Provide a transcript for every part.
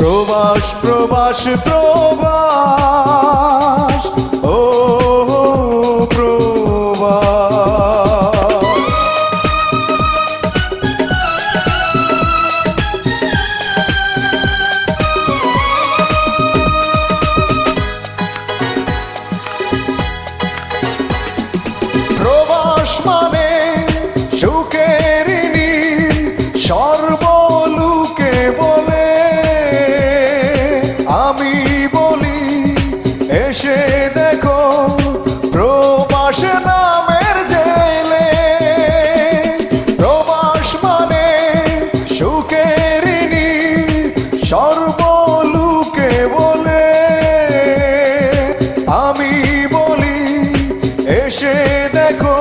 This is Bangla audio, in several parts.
প্রবাস প্রবাস প্রবাস ও প্রবাস প্রবাস মানে সুখের নীড় সর্বলোকে বলে আমি বলি এসে দেখো প্রবাস নামের জেলে প্রবাস মানে সুখের নীড় সর্বলোকে বলে আমি বলি এসে দেখো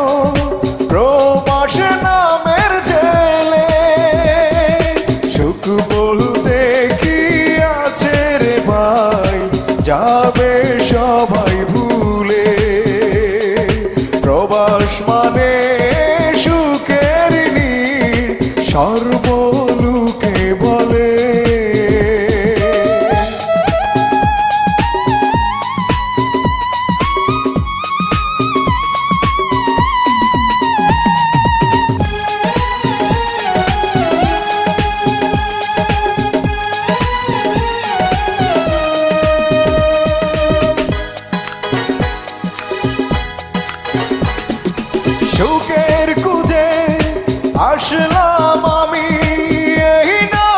প্রবাস নামের জেলে সুখ বলতে কি আছে রে ভাই যাবে সবাই ভুলে প্রবাস মানে সুখের নীড় সর্বলোকে বলে সুখের খুঁজে আসলাম আমি এই না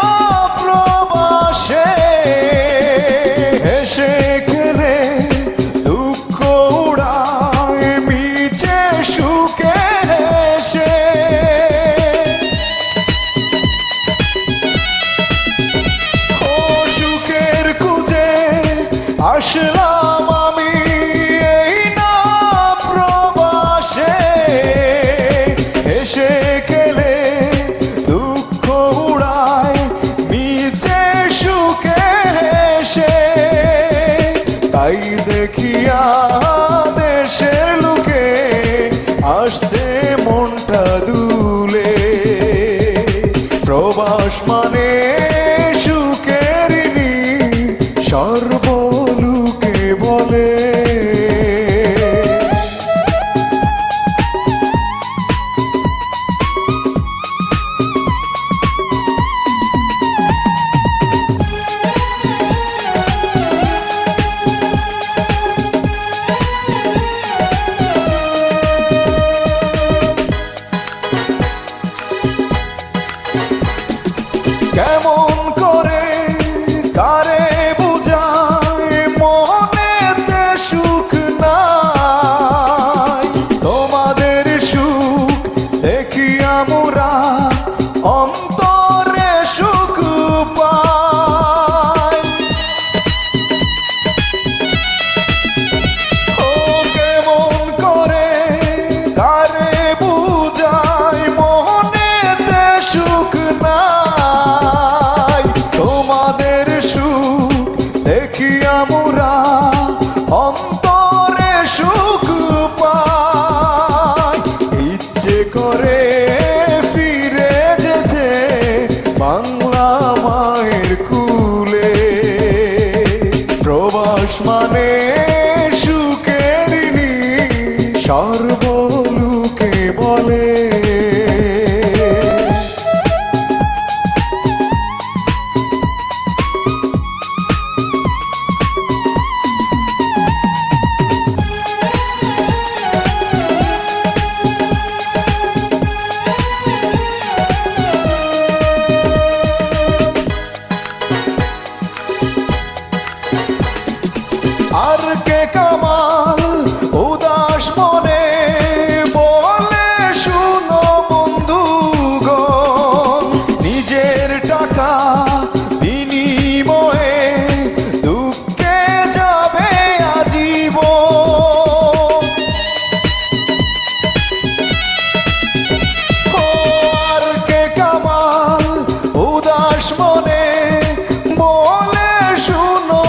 প্রবাসে হেসে খেলে দুঃখ উড়ায় মিছে সুখে হেসে ও সুখের খুঁজে আসলাম আমি এই না প্রবাসে হেসে খেলে দুঃখ উড়ায় মিছে সুখে হেসে তাই দেখিয়া দেশের লোকে আসতে মনটা দুলে প্রবাস মানে সুখের নীড় সর্বলোকে বলে কেমন করে কারে বুঝায় মনেতে সুখ নাই তোমাদের সুখ দেখি আমরা অন্তরে সুখ পাই ও কেমন করে কারে বুঝায় মনেতে সুখ নাই তোমাদের সুখ দেখি আমরা অন্তরে সুখ পাই ইচ্ছে করে ফিরে যেতে বাংলা মায়ের কুলে প্রবাস মানে সুখের নীড় সর্বলোকে বলে আর কে কামাল উদাস মনে বলে শুনো বন্ধুগণ নিজের টাকা বিনিময়ে দুঃখে যাবে আজীবন আর কে কামাল উদাস মনে বলে শুনো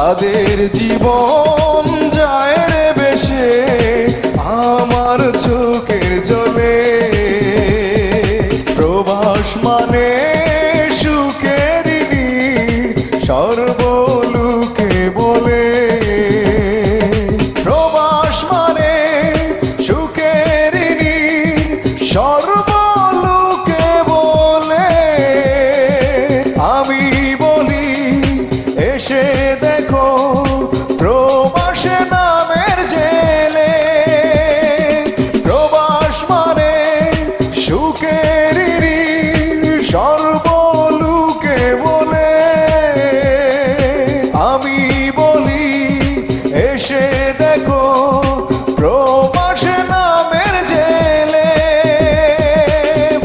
তাদের জীবন সর্বলোকে বলে প্রবাস মানে সুখের নীড় সর্বলোকে বলে আমি বলি এসে দেখো প্রবাসে নামের জেলে প্রবাস মানে সুখের নীড় সর্বলোকে বলে আমি বলি এসে দেখো প্রবাসে নামের জেলে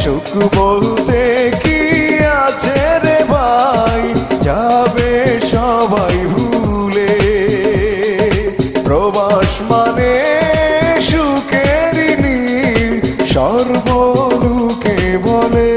সুখ বলতে কি আছে রে ভাই যাবে সবাই ভুলে প্রবাস মানে সুখের নীড় সর্বলোকে বলে